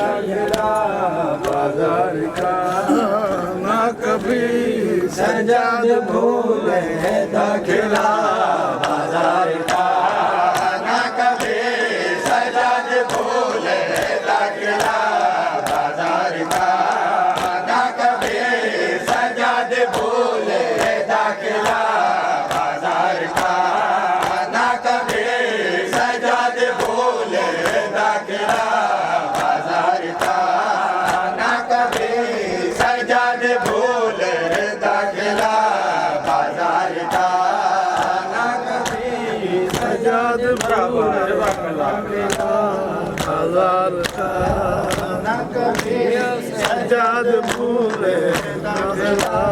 दाखिला बाजार का ना कभी सजाद भूले दाखिला बाजार का ना कभी सजाद भूले दाखिला बाजार का ना कभी सजाद भूले दाखिला बाजार का ना कभी सजाद भूले दाखिला बाजार का ना कभी सजाद भूले दाखिला बाजार का ना कभी सजाद भूले बाजार का ना कभी सजाद भूले दाखिला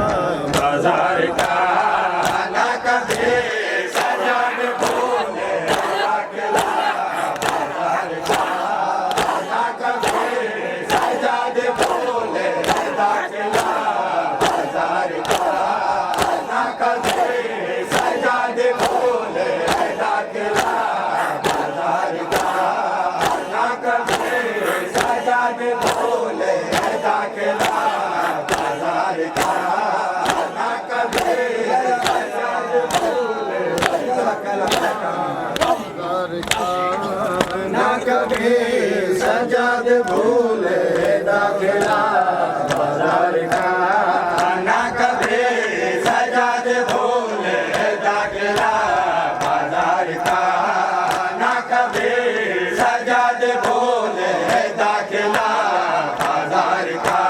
बाजार का ना कभी सजाद भूले दाखिला बाजार का ना कभी सजाद भूले दाखिला बाजार का ना कभी सजाद भूले दाखिला बाजार का ना कभी सजाद भूले दाखिला बाजार का ना कभी सजाद भूले ना कभी सजाद भूले दाखिला बाजार का ना कभी सजाद भूले दाखिला बाजार का ना कभी सजाद भूले दाखिला बाजार का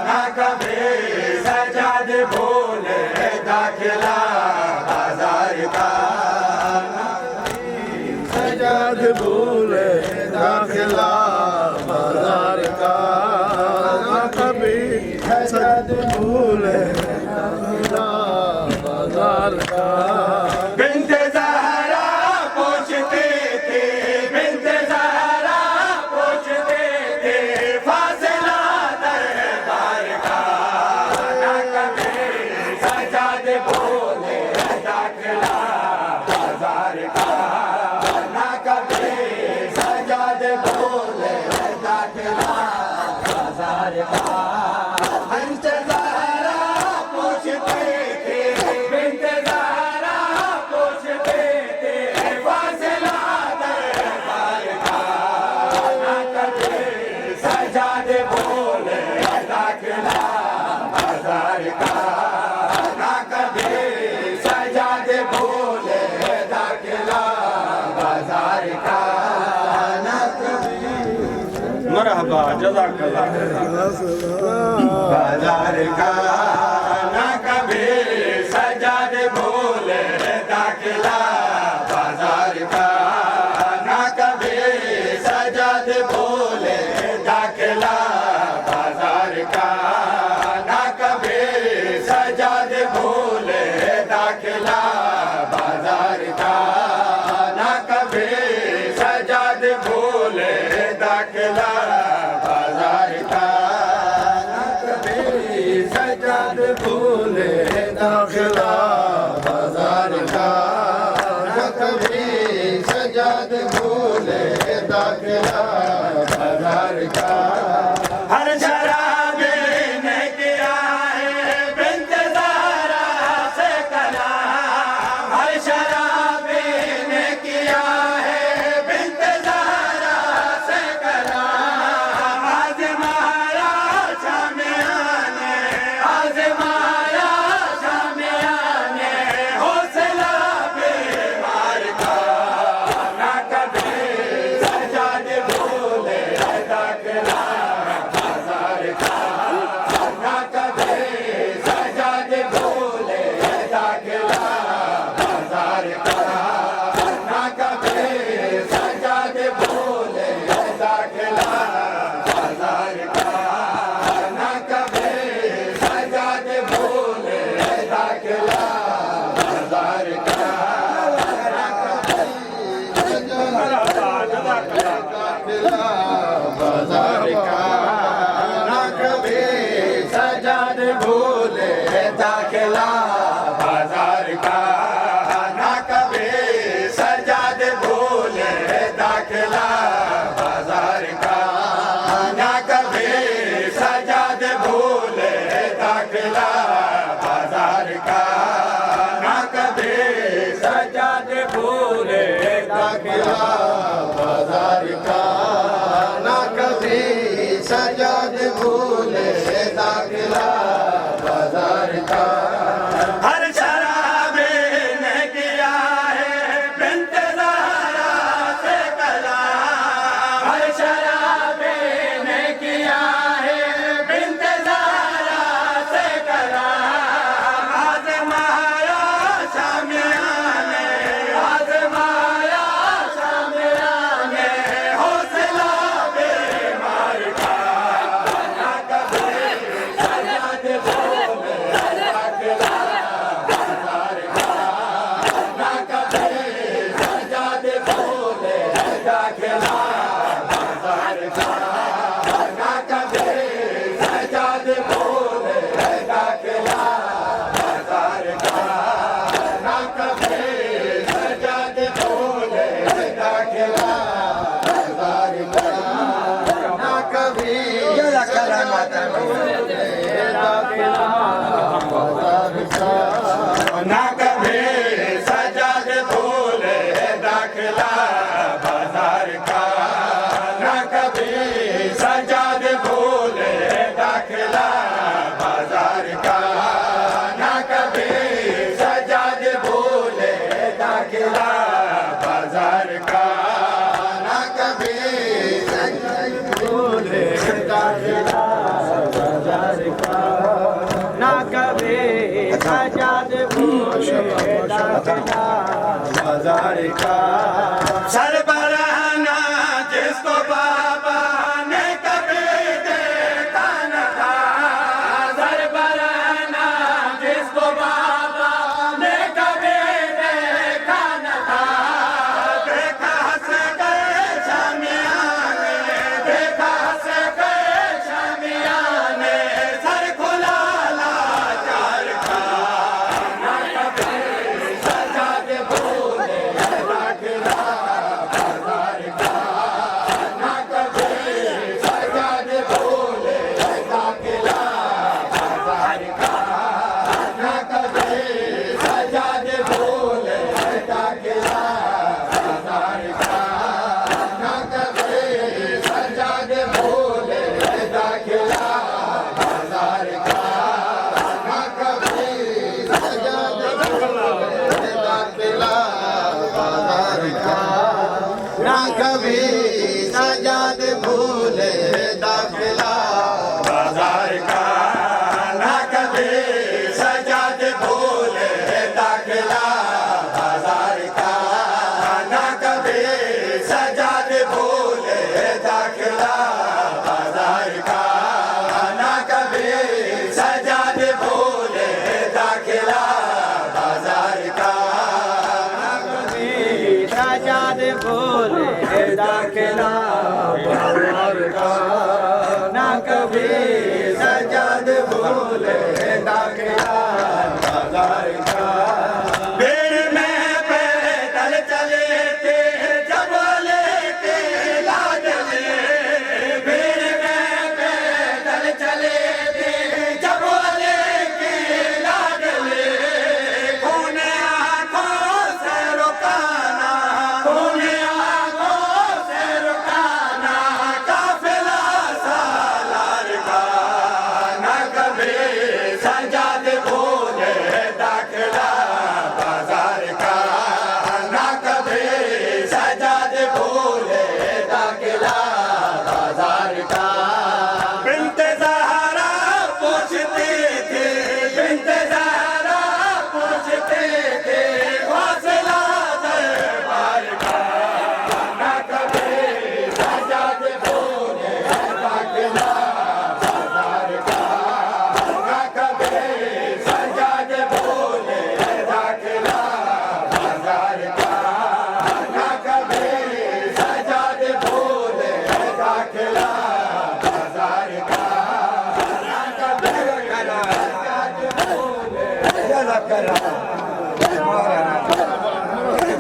ना कभी सजाद भूले दाखिला बाजार का सजाद भूले दाखिला बाजार का ना कभी सजाद भूले दाखिला बाजार का बिन्ते ज़हरा पूछती थी बिन्ते ज़हरा पूछती थी फासिला दरबार का ना कभी सजाद भूले दाखिला बाजार का ना कभी सजाद भूले दाखिला बाजार का बिन्ते ज़हरा पूछती थी बिन्ते ज़हरा पूछती थी फासिला दरबार का ना कभी सजाद भूले दाखिला बाजार का ना कभी सजाद भूले दाखिला बाजार का ना कभी मरहबा जज़ाकल्लाह बाजार का ना कभी सजाद भूले दाखिला बाजार का ना कभी सजाद भूले दाखिला बाजार का ना कभी सजाद भूले दाखिला बाजार का ना कभी सजाद भूले दाखिला बाजार का ना कभी सजाद भूले दाखिला बाजार का ना कभी सजाद भूले दाखिला बाजार का हर शराबी ने किया है बिन्ते ज़हरा से कलाम हर शराबी ने किया है बिन्ते ज़हरा से कलाम आज़माया शामिया ने आज़माया शामिया ने हौसला बीमार का ना कभी सजाद भूले दाखिला बाजार का, ना कभी सजाद भूले दाखिला बाजार का। हर शराबी ने किया है बिन्त ज़हरा से कलाम, हर शराबी ने किया है बिन्त ज़हरा से कलाम। आज़माया शामियाने, आज़माया शामियाने, हौसला बीमार का, ना कभी सजाद भूले दाखिला बाजार का, ना कभी सजाद भूले दाखिला बाजार का, ना कभी सजाद भूले दाखिला बाजार का, ना कभी सजाद भूले दाखिला बाजार का, ना कभी ना कभी सजाद भूले दाखिला बाजार का, ना कभी सजाद भूले दाखिला बाजार का, ना कभी सजाद भूले दाखिला बाजार का, ना कभी सजाद भूले दाखिला बाजार का, ना कभी सजाद भूले दाखिला बाजार का। सरबराना जिसको बाबा ने कभी देखा न था, सरबराना जिसको बाबा ने कभी देखा न था, देखा हंस गए शामियाने, देखा हंस गए शामियाने, सर खुला लाचार का, ना कभी सजाद भूले दाखिला बाजार का, ना कभी सजाद भूले दाखिला बाजार का, ना कभी सजाद भूले दाखिला बाजार का, ना कभी सजाद भूले दाखिला बाजार का, ना कभी सजाद भूले दाखिला बाजार का, ना कभी सजाद भूले दाखिला बाजार का, ना कभी सजाद भूले दाखिला बाजार का, ना कभी सजाद भूले दाखिला बाजार का, ना कभी सजाद भूले दाखिला बाजार का, ना कभी सजाद भूले दाखिला बाजार का, ना कभी सजाद भूले दाखिला बाजार का। भीड़ में पैदल चले थे जब लेके लाडले, भीड़ में पैदल चले थे जब लेके लाडले, खून आँखों से रुकाना, खून आँखों से रुकाना, काफिला सालार का, ना कभी सजाद भूले दाखिला बाजार का, ना कभी सजाद भूले दाखिला बाजार का। बिन्त ज़हरा पूछती थी, बिन्त ज़हरा पूछती थी, हौसला दरबार का, ना कभी सजाद भूले दाखिला बाजार का, ना कभी सजाद भूले दाखिला बाजार का, ना कभी सजाद भूले दाखिला बाजार का, ना कभी सजाद भूले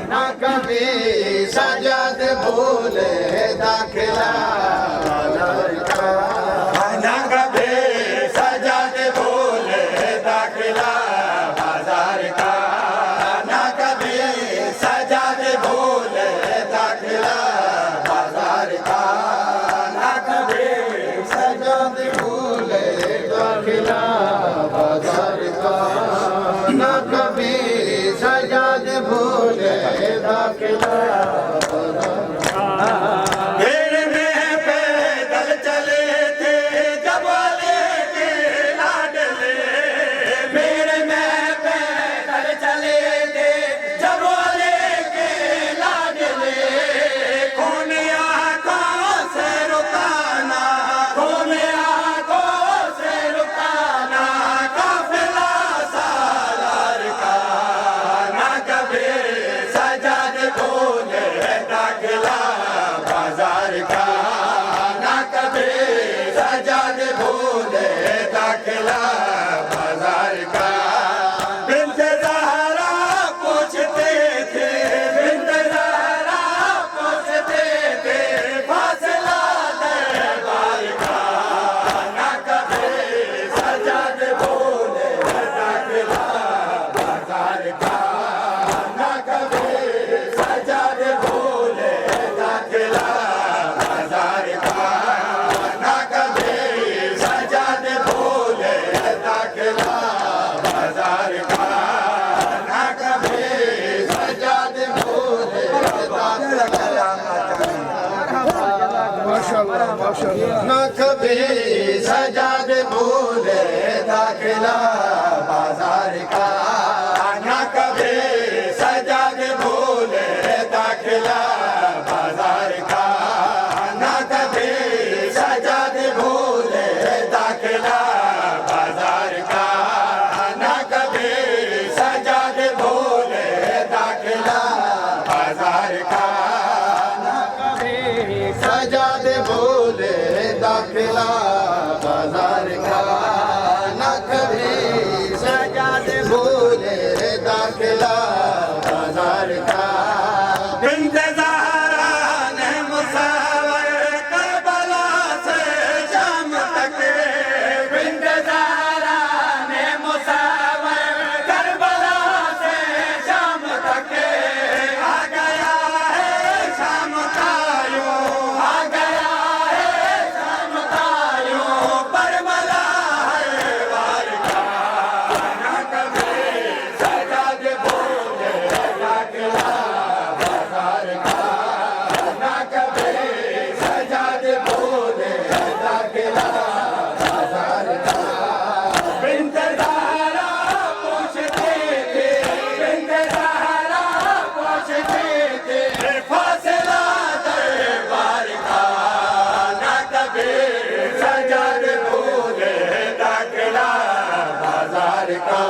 ना कभी सजाद भूले दाखिला बाजार का, ना कभी सजाद भूले दाखिला बाजार का, ना कभी सजाद भूले दाखिला दाखिला बाजार का ना कभी सजाद भूले दाखिला बाजार का ना कभी सजाद भूले माशाल्लाह माशाल्लाह ना कभी सजाद भूले दाखिला बाजार का ना कभी सजाद भूले दाखिला बाजार का ना कभी सजाद भूले दाखिला बाजार का ना कभी सजाद भूले दाखिला बाजार का सजाद भूले दाखिला बाजार का ना कभी सजाद भूले दाखिला बाजार का बिन्त ज़हरा ने मुसावर करबला से शाम तक बिन्त ज़हरा ने मुसावर करबला से शाम तक आ गया है शाम का यूं आ गया है शाम का यूं परमला है वार का ना कभी सजाद भूले दाखिला बाजार का ना कभी सजाद भूले दाखिला बाजार का बिन्त ज़हरा पूछते थे बिन्त ज़हरा पूछते थे फासिला दरबार का ना कभी सजाद भूले दाखिला बाजार का